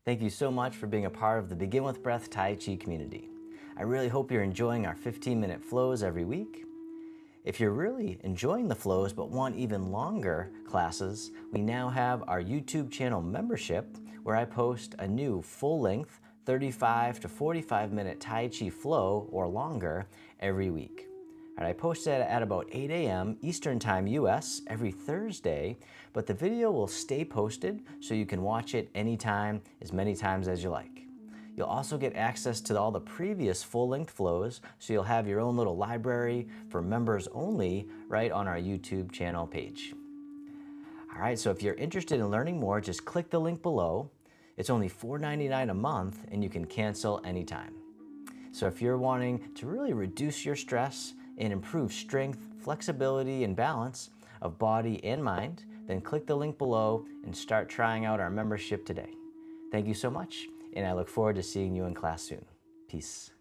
Thank you so much for being a part of the Begin with Breath Tai Chi community. I really hope you're enjoying our 15-minute flows every week. If you're really enjoying the flows but want even longer classes, we now have our YouTube channel membership where I post a new full-length 35 to 45-minute Tai Chi flow or longer every week. I post it at about 8 a.m. Eastern Time US every Thursday, but the video will stay posted so you can watch it anytime, as many times as you like. You'll also get access to all the previous full-length flows, so you'll have your own little library for members only right on our YouTube channel page. All right, so if you're interested in learning more, just click the link below. It's only $4.99 a month and you can cancel anytime. So if you're wanting to really reduce your stress and improve strength, flexibility, and balance of body and mind, then click the link below and start trying out our membership today. Thank you so much, and I look forward to seeing you in class soon. Peace.